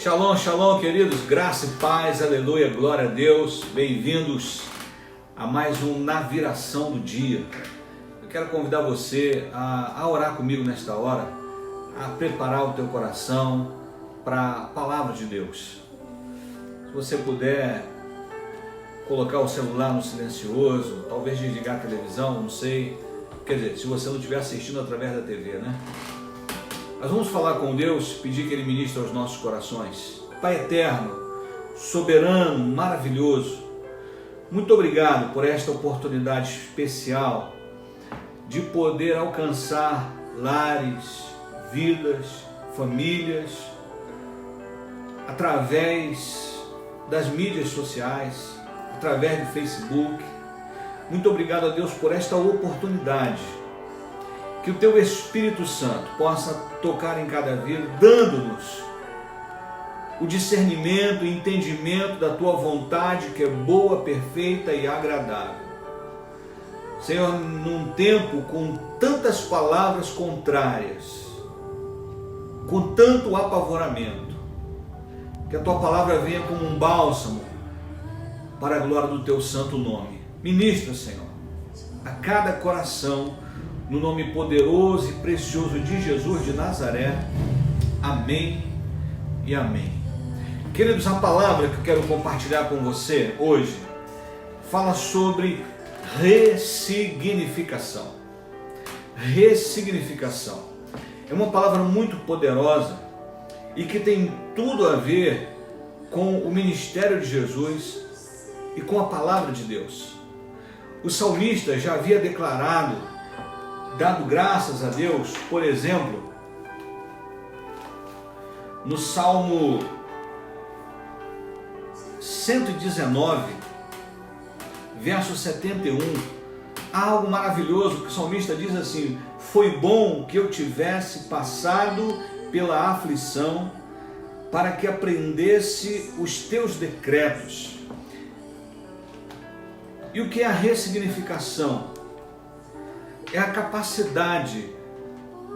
Shalom, shalom, queridos, graça e paz, aleluia, glória a Deus, bem-vindos a mais um Na Viração do Dia. Eu quero convidar você a orar comigo nesta hora, a preparar o teu coração para a palavra de Deus. Se você puder colocar o celular no silencioso, talvez desligar a televisão, não sei, quer dizer, se você não estiver assistindo através da TV, né? Nós vamos falar com Deus, pedir que Ele ministre aos nossos corações. Pai eterno, soberano, maravilhoso, muito obrigado por esta oportunidade especial de poder alcançar lares, vidas, famílias, através das mídias sociais, através do Facebook. Muito obrigado a Deus por esta oportunidade. Que o Teu Espírito Santo possa tocar em cada vida, dando-nos o discernimento e entendimento da Tua vontade, que é boa, perfeita e agradável. Senhor, num tempo com tantas palavras contrárias, com tanto apavoramento, que a Tua palavra venha como um bálsamo para a glória do Teu santo nome. Ministra, Senhor, a cada coração, no nome poderoso e precioso de Jesus de Nazaré. Amém e amém. Queridos, a palavra que eu quero compartilhar com você hoje fala sobre ressignificação. Ressignificação é uma palavra muito poderosa e que tem tudo a ver com o ministério de Jesus e com a palavra de Deus. O salmista já havia declarado, dado graças a Deus, por exemplo, no Salmo 119, verso 71, há algo maravilhoso que o salmista diz assim: foi bom que eu tivesse passado pela aflição, para que aprendesse os teus decretos. E o que é a ressignificação? É a capacidade,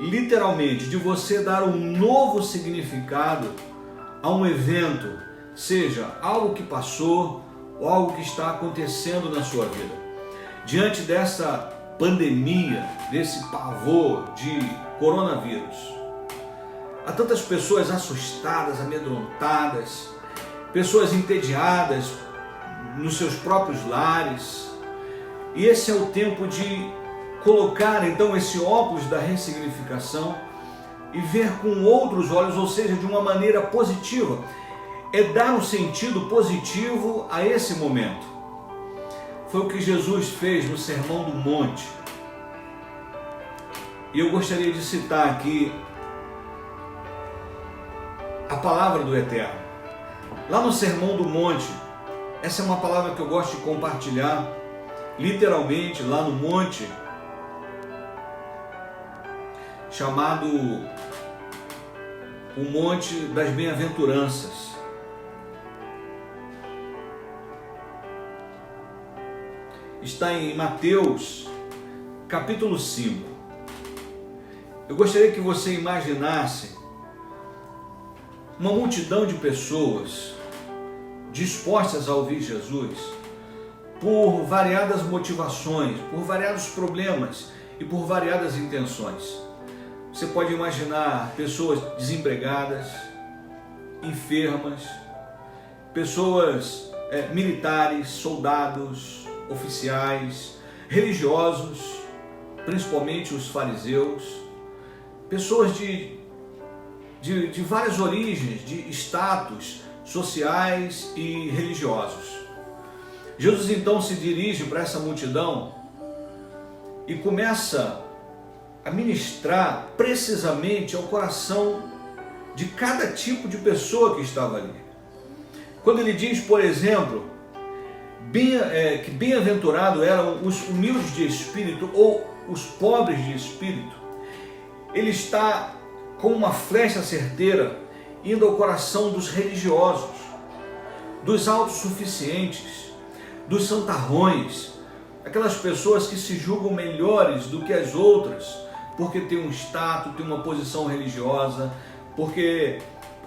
literalmente, de você dar um novo significado a um evento, seja algo que passou ou algo que está acontecendo na sua vida. Diante dessa pandemia, desse pavor de coronavírus, há tantas pessoas assustadas, amedrontadas, pessoas entediadas nos seus próprios lares, e esse é o tempo de colocar então esse óculos da ressignificação e ver com outros olhos, ou seja, de uma maneira positiva. É dar um sentido positivo a esse momento. Foi o que Jesus fez no Sermão do Monte. E eu gostaria de citar aqui a palavra do Eterno. Lá no Sermão do Monte, essa é uma palavra que eu gosto de compartilhar, literalmente lá no monte, chamado o Monte das Bem-aventuranças. Está em Mateus, capítulo 5. Eu gostaria que você imaginasse uma multidão de pessoas dispostas a ouvir Jesus por variadas motivações, por variados problemas e por variadas intenções. Você pode imaginar pessoas desempregadas, enfermas, pessoas militares, soldados, oficiais, religiosos, principalmente os fariseus, pessoas de várias origens, de status sociais e religiosos. Jesus então se dirige para essa multidão e começa a ministrar precisamente ao coração de cada tipo de pessoa que estava ali. Quando ele diz, por exemplo, que bem-aventurado eram os humildes de espírito ou os pobres de espírito, ele está com uma flecha certeira indo ao coração dos religiosos, dos autossuficientes, dos santarrões, aquelas pessoas que se julgam melhores do que as outras, porque tem um status, tem uma posição religiosa, porque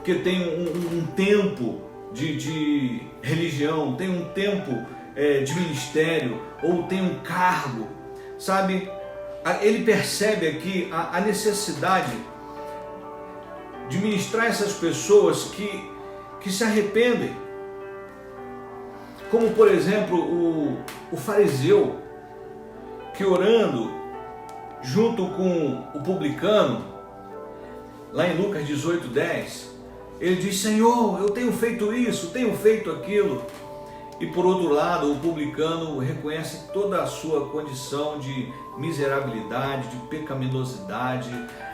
porque tem um tempo de religião, tem um tempo de ministério, ou tem um cargo, sabe? Ele percebe aqui a necessidade de ministrar essas pessoas que se arrependem. Como, por exemplo, o fariseu, que orando junto com o publicano, lá em Lucas 18:10, ele diz: Senhor, eu tenho feito isso, tenho feito aquilo. E por outro lado, o publicano reconhece toda a sua condição de miserabilidade, de pecaminosidade,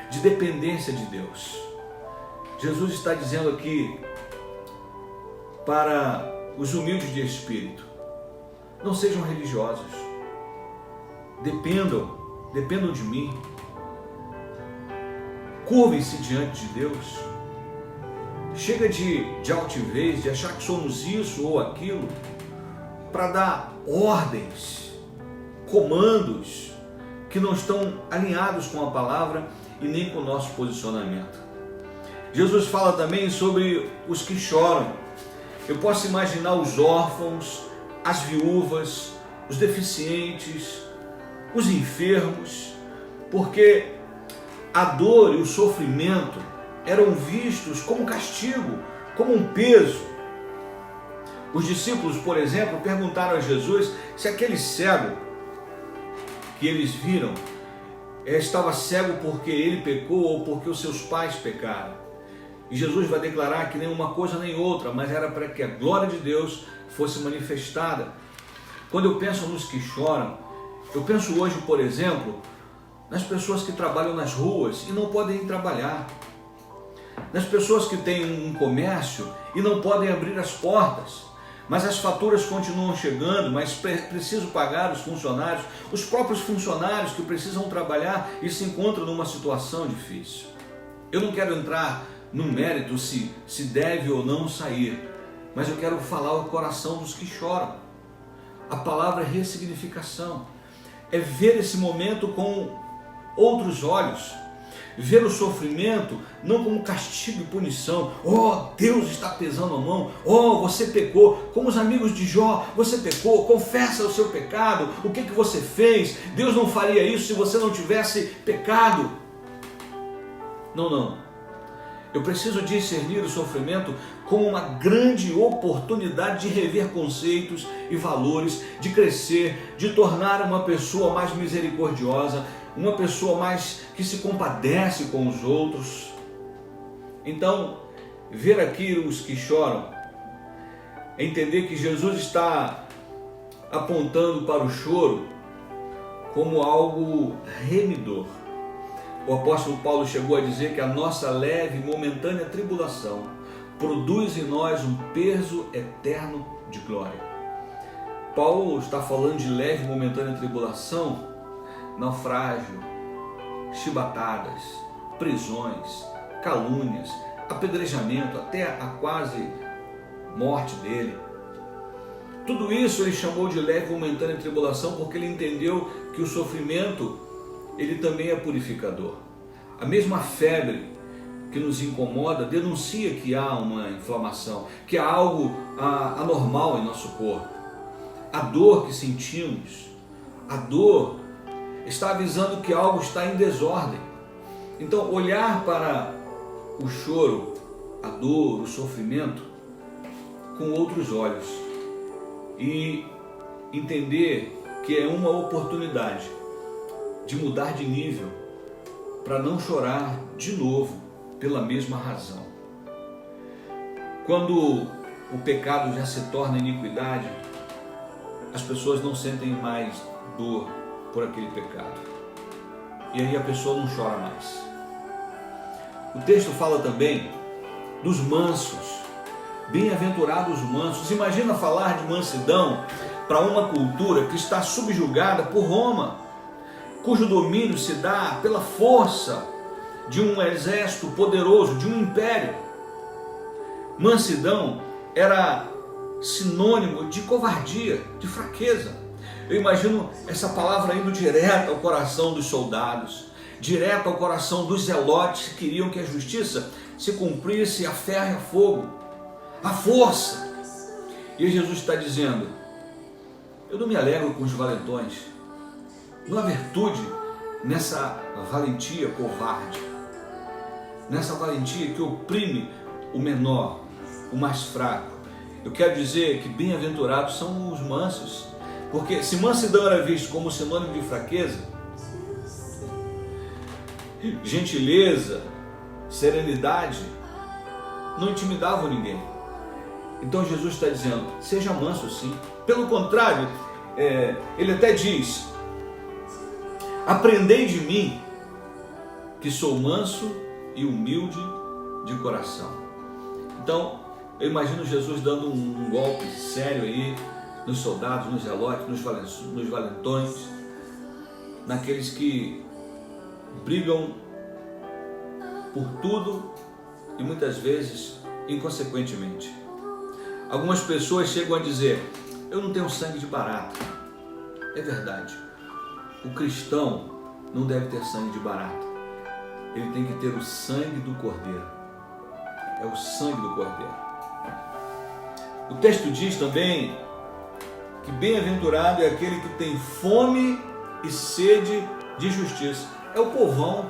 de dependência de Deus. Jesus está dizendo aqui para os humildes de espírito: não sejam religiosos, dependam de mim, curvem-se diante de Deus. Chega de altivez, de achar que somos isso ou aquilo, para dar ordens, comandos que não estão alinhados com a palavra e nem com o nosso posicionamento. Jesus fala também sobre os que choram. Eu posso imaginar os órfãos, as viúvas, os deficientes, os enfermos, porque a dor e o sofrimento eram vistos como castigo, como um peso. Os discípulos, por exemplo, perguntaram a Jesus se aquele cego que eles viram estava cego porque ele pecou ou porque os seus pais pecaram. E Jesus vai declarar que nem uma coisa nem outra, mas era para que a glória de Deus fosse manifestada. Quando eu penso nos que choram, eu penso hoje, por exemplo, nas pessoas que trabalham nas ruas e não podem ir trabalhar, nas pessoas que têm um comércio e não podem abrir as portas, mas as faturas continuam chegando, mas preciso pagar os funcionários, os próprios funcionários que precisam trabalhar e se encontram numa situação difícil. Eu não quero entrar no mérito se deve ou não sair, mas eu quero falar ao coração dos que choram. A palavra é ressignificação, é ver esse momento com outros olhos, ver o sofrimento não como castigo e punição. Oh, Deus está pesando a mão. Oh, você pecou. Como os amigos de Jó, você pecou, confessa o seu pecado. O que você fez? Deus não faria isso se você não tivesse pecado. Não. Eu preciso discernir o sofrimento como uma grande oportunidade de rever conceitos e valores, de crescer, de tornar uma pessoa mais misericordiosa, uma pessoa mais que se compadece com os outros. Então, ver aqui os que choram, é entender que Jesus está apontando para o choro como algo remidor. O apóstolo Paulo chegou a dizer que a nossa leve e momentânea tribulação produz em nós um peso eterno de glória. Paulo está falando de leve e momentânea tribulação, naufrágio, chibatadas, prisões, calúnias, apedrejamento, até a quase morte dele. Tudo isso ele chamou de leve e momentânea tribulação porque ele entendeu que o sofrimento ele também é purificador. A mesma febre que nos incomoda denuncia que há uma inflamação, que há algo anormal em nosso corpo. A dor que sentimos, a dor está avisando que algo está em desordem. Então, olhar para o choro, a dor, o sofrimento com outros olhos e entender que é uma oportunidade de mudar de nível para não chorar de novo pela mesma razão. Quando o pecado já se torna iniquidade, as pessoas não sentem mais dor por aquele pecado. E aí a pessoa não chora mais. O texto fala também dos mansos. Bem-aventurados os mansos. Imagina falar de mansidão para uma cultura que está subjugada por Roma, cujo domínio se dá pela força de um exército poderoso, de um império. Mansidão era sinônimo de covardia, de fraqueza. Eu imagino essa palavra indo direto ao coração dos soldados. direto ao coração dos zelotes que queriam que a justiça se cumprisse a ferro e a fogo, a força. E Jesus está dizendo: eu não me alegro com os valentões, não há virtude nessa valentia covarde, nessa valentia que oprime o menor, o mais fraco. Eu quero dizer que bem-aventurados são os mansos, porque se mansidão era visto como sinônimo de fraqueza, gentileza, serenidade não intimidavam ninguém. Então Jesus está dizendo: seja manso sim. Pelo contrário, ele até diz: aprendei de mim, que sou manso e humilde de coração. Então, eu imagino Jesus dando um golpe sério aí nos soldados, nos zelotes, nos valentões, naqueles que brigam por tudo e muitas vezes inconsequentemente. Algumas pessoas chegam a dizer: eu não tenho sangue de barata. É verdade. O cristão não deve ter sangue de barata. Ele tem que ter o sangue do Cordeiro. É o sangue do Cordeiro. O texto diz também que bem-aventurado é aquele que tem fome e sede de justiça. É o povão,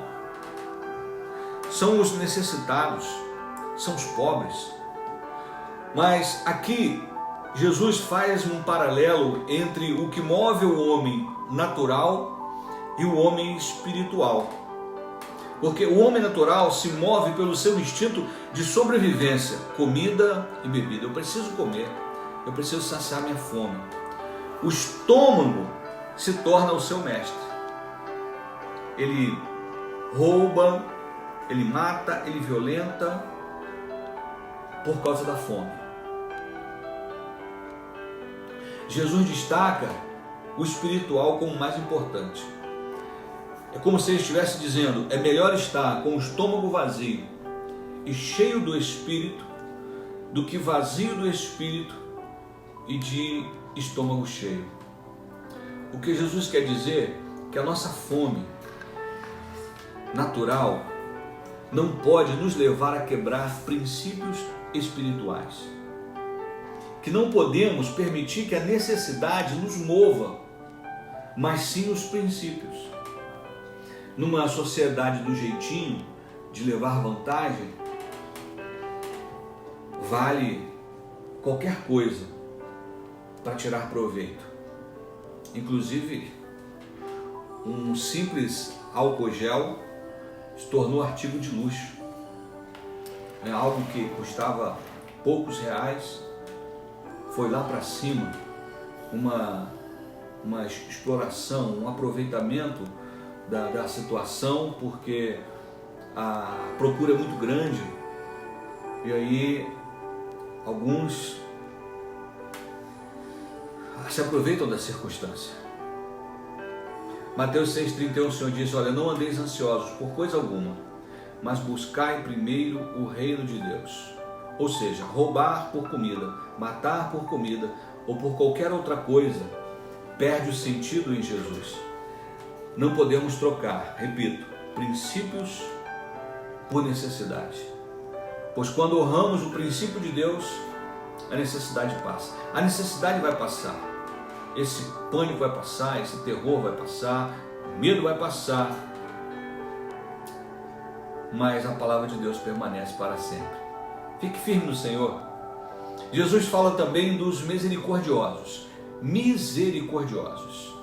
são os necessitados, são os pobres. Mas aqui Jesus faz um paralelo entre o que move o homem natural e o homem espiritual. Porque o homem natural se move pelo seu instinto de sobrevivência, comida e bebida. Eu preciso comer, eu preciso saciar minha fome. O estômago se torna o seu mestre. Ele rouba, ele mata, ele violenta por causa da fome. Jesus destaca o espiritual como mais importante. É como se ele estivesse dizendo: é melhor estar com o estômago vazio e cheio do Espírito do que vazio do Espírito e de estômago cheio. O que Jesus quer dizer é que a nossa fome natural não pode nos levar a quebrar princípios espirituais. Que não podemos permitir que a necessidade nos mova, mas sim os princípios. Numa sociedade do jeitinho, de levar vantagem, vale qualquer coisa para tirar proveito. Inclusive, um simples álcool gel se tornou artigo de luxo. É algo que custava poucos reais, foi lá para cima, uma exploração, um aproveitamento da situação, porque a procura é muito grande e aí alguns se aproveitam da circunstância. Mateus 6,31, o Senhor diz: olha, não andeis ansiosos por coisa alguma, mas buscai primeiro o reino de Deus. Ou seja, roubar por comida, matar por comida ou por qualquer outra coisa perde o sentido em Jesus. Não podemos trocar, repito, princípios por necessidade. Pois quando honramos o princípio de Deus, a necessidade passa. A necessidade vai passar. Esse pânico vai passar, esse terror vai passar, o medo vai passar. Mas a palavra de Deus permanece para sempre. Fique firme no Senhor. Jesus fala também dos misericordiosos. Misericordiosos.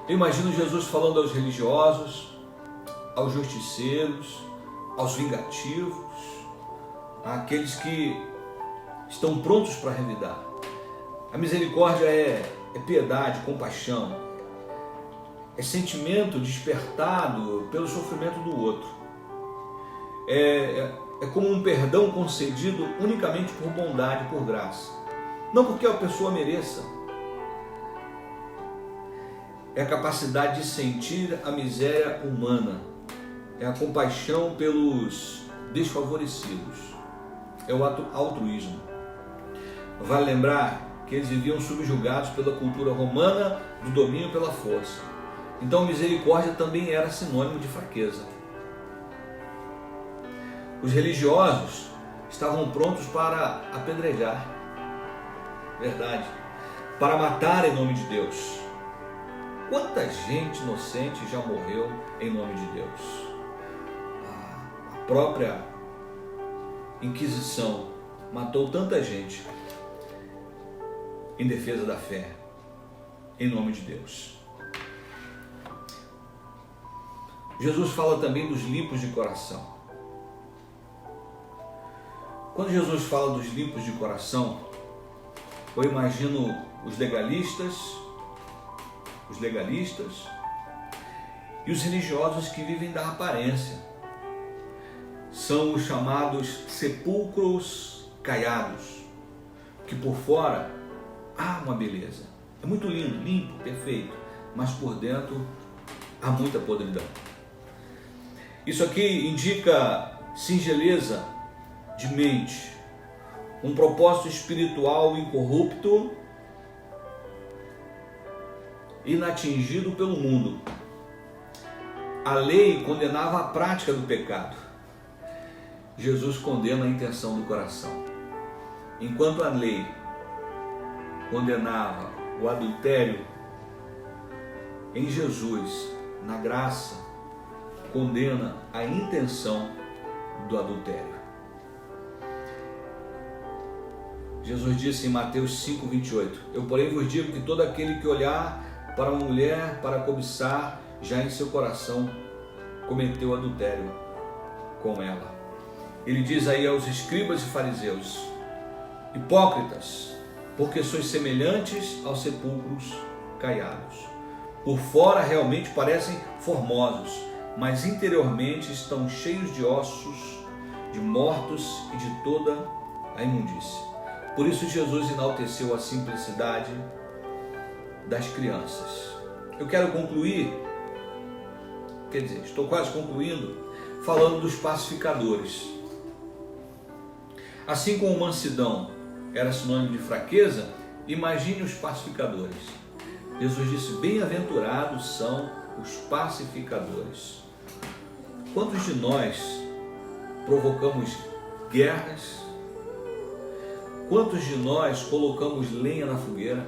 Eu imagino Jesus falando aos religiosos, aos justiceiros, aos vingativos, àqueles que estão prontos para revidar. A misericórdia é piedade, compaixão, é sentimento despertado pelo sofrimento do outro. É como um perdão concedido unicamente por bondade, por graça. Não porque a pessoa mereça. É a capacidade de sentir a miséria humana. É a compaixão pelos desfavorecidos. É o altruísmo. Vale lembrar que eles viviam subjugados pela cultura romana do domínio pela força. Então misericórdia também era sinônimo de fraqueza. Os religiosos estavam prontos para apedrejar, verdade, para matar em nome de Deus. Quanta gente inocente já morreu em nome de Deus? A própria Inquisição matou tanta gente em defesa da fé, em nome de Deus. Jesus fala também dos limpos de coração. Quando Jesus fala dos limpos de coração, eu imagino os legalistas e os religiosos que vivem da aparência. São os chamados sepulcros caiados, que por fora há uma beleza. É muito lindo, limpo, perfeito, mas por dentro há muita podridão. Isso aqui indica singeleza de mente, um propósito espiritual incorrupto, inatingido pelo mundo. A lei condenava a prática do pecado. Jesus condena a intenção do coração. Enquanto a lei condenava o adultério, em Jesus, na graça, condena a intenção do adultério. Jesus disse em Mateus 5:28: Eu, porém, vos digo que todo aquele que olhar para uma mulher para cobiçar, já em seu coração cometeu adultério com ela. Ele diz aí aos escribas e fariseus: hipócritas, porque sois semelhantes aos sepulcros caiados. Por fora realmente parecem formosos, mas interiormente estão cheios de ossos, de mortos e de toda a imundície. Por isso Jesus enalteceu a simplicidade das crianças. Eu quero concluir, estou quase concluindo, falando dos pacificadores. Assim como mansidão era sinônimo de fraqueza, imagine os pacificadores. Jesus disse: bem-aventurados são os pacificadores. Quantos de nós provocamos guerras? Quantos de nós colocamos lenha na fogueira?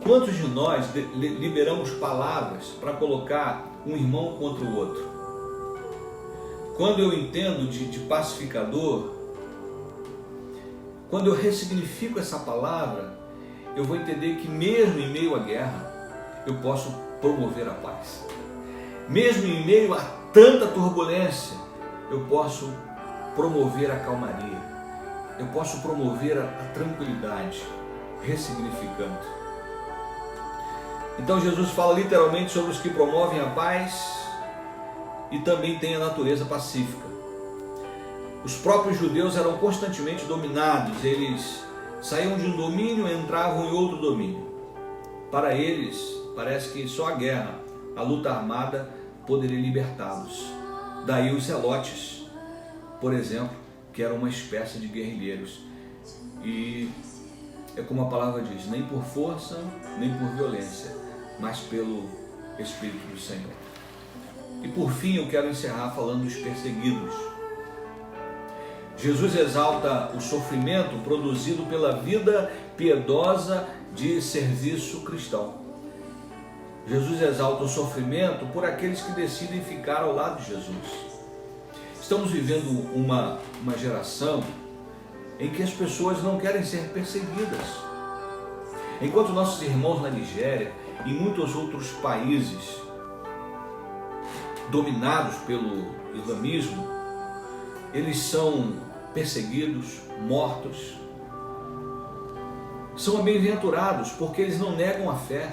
Quantos de nós liberamos palavras para colocar um irmão contra o outro? Quando eu entendo de pacificador, quando eu ressignifico essa palavra, eu vou entender que mesmo em meio à guerra, eu posso promover a paz. Mesmo em meio a tanta turbulência, eu posso promover a calmaria. Eu posso promover a tranquilidade, ressignificando. Então Jesus fala literalmente sobre os que promovem a paz e também têm a natureza pacífica. Os próprios judeus eram constantemente dominados, eles saíam de um domínio e entravam em outro domínio. Para eles, parece que só a guerra, a luta armada, poderia libertá-los. Daí os zelotes, por exemplo, que eram uma espécie de guerrilheiros. E é como a palavra diz: nem por força, nem por violência, mas pelo Espírito do Senhor. E por fim eu quero encerrar falando dos perseguidos. Jesus exalta o sofrimento produzido pela vida piedosa de serviço cristão. Jesus exalta o sofrimento por aqueles que decidem ficar ao lado de Jesus. Estamos vivendo uma geração em que as pessoas não querem ser perseguidas. Enquanto nossos irmãos na Nigéria e muitos outros países dominados pelo islamismo, eles são perseguidos, mortos. São bem-aventurados porque eles não negam a fé.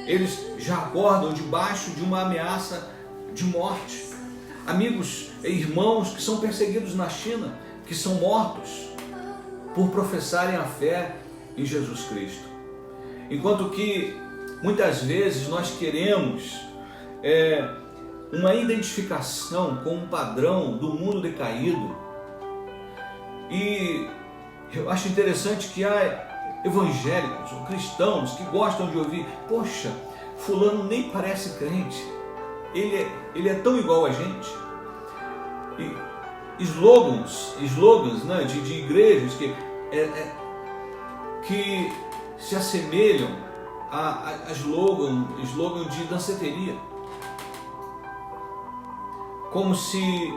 Eles já acordam debaixo de uma ameaça de morte. Amigos e irmãos que são perseguidos na China, que são mortos por professarem a fé em Jesus Cristo. Enquanto que muitas vezes nós queremos uma identificação com um padrão do mundo decaído. E eu acho interessante que há evangélicos ou cristãos que gostam de ouvir: poxa, fulano nem parece crente, ele é tão igual a gente. E slogans, né, de igrejas que se assemelham a slogan de danceteria, como se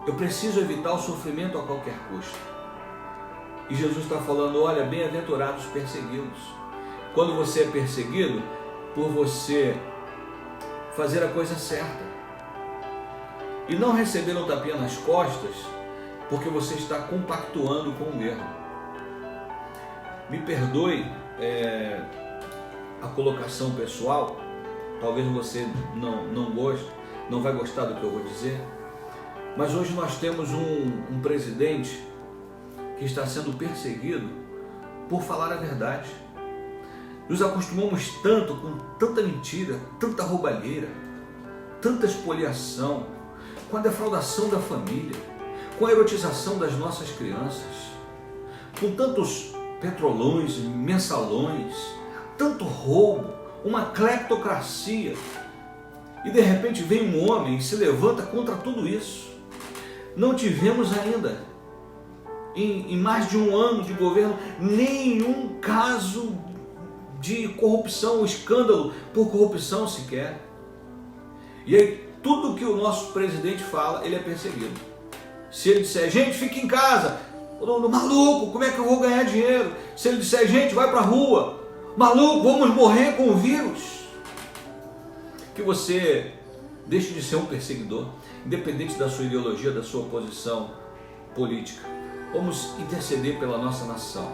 eu preciso evitar o sofrimento a qualquer custo. E Jesus está falando, olha, bem-aventurados os perseguidos. Quando você é perseguido por você fazer a coisa certa e não receber um tapinha nas costas porque você está compactuando com o erro. Me perdoe a colocação pessoal, talvez você não goste, não vai gostar do que eu vou dizer, mas hoje nós temos um presidente que está sendo perseguido por falar a verdade. Nos acostumamos tanto com tanta mentira, tanta roubalheira, tanta espoliação, com a defraudação da família, com a erotização das nossas crianças, com tantos petrolões, mensalões, tanto roubo, uma cleptocracia. E de repente vem um homem e se levanta contra tudo isso. Não tivemos ainda, em mais de um ano de governo, nenhum caso de corrupção, ou escândalo por corrupção sequer. E aí tudo que o nosso presidente fala, ele é perseguido. Se ele disser, gente, fica em casa, maluco, como é que eu vou ganhar dinheiro? Se ele disser, gente, vai para a rua, maluco, vamos morrer com o vírus. Que você deixe de ser um perseguidor, independente da sua ideologia, da sua posição política. Vamos interceder pela nossa nação.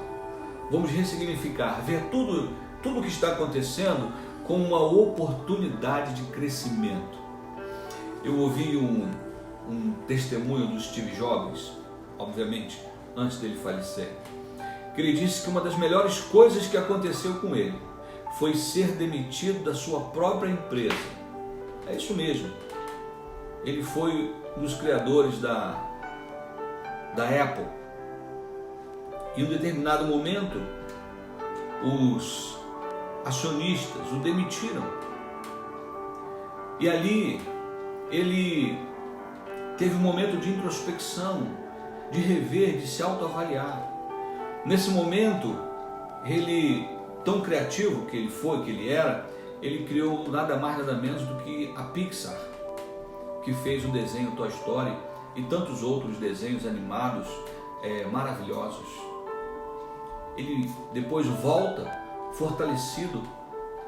Vamos ressignificar, ver tudo o que está acontecendo como uma oportunidade de crescimento. Eu ouvi um testemunho do Steve Jobs, obviamente, antes dele falecer, que ele disse que uma das melhores coisas que aconteceu com ele foi ser demitido da sua própria empresa. É isso mesmo. Ele foi um dos criadores da Apple. E em um determinado momento, os acionistas o demitiram. E ali ele teve um momento de introspecção, de rever, de se autoavaliar. Nesse momento, ele, tão criativo que ele foi, que ele era, ele criou nada mais, nada menos do que a Pixar, que fez o desenho Toy Story e tantos outros desenhos animados maravilhosos. Ele depois volta fortalecido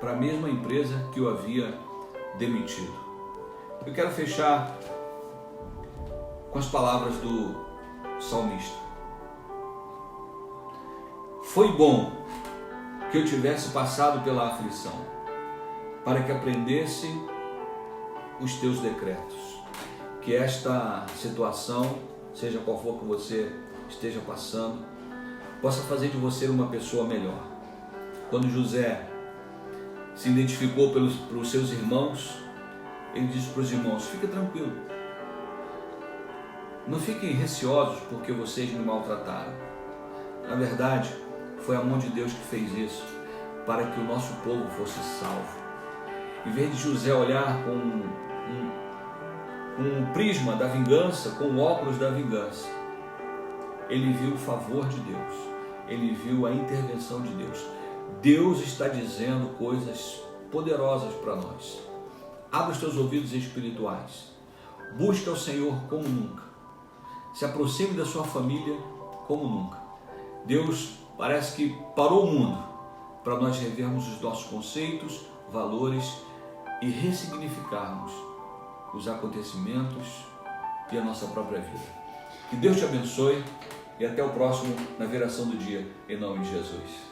para a mesma empresa que o havia demitido. Eu quero fechar com as palavras do salmista. Foi bom que eu tivesse passado pela aflição, para que aprendesse os teus decretos. Que esta situação, seja qual for que você esteja passando, possa fazer de você uma pessoa melhor. Quando José se identificou pelos seus irmãos, ele disse para os irmãos, fique tranquilo, não fiquem receosos porque vocês me maltrataram. Na verdade, foi a mão de Deus que fez isso, para que o nosso povo fosse salvo. Em vez de José olhar com um prisma da vingança, com o óculos da vingança, ele viu o favor de Deus, ele viu a intervenção de Deus. Deus está dizendo coisas poderosas para nós. Abra os teus ouvidos espirituais, busque ao Senhor como nunca, se aproxime da sua família como nunca. Deus parece que parou o mundo para nós revermos os nossos conceitos, valores e ressignificarmos os acontecimentos e a nossa própria vida. Que Deus te abençoe e até o próximo na viração do dia, em nome de Jesus.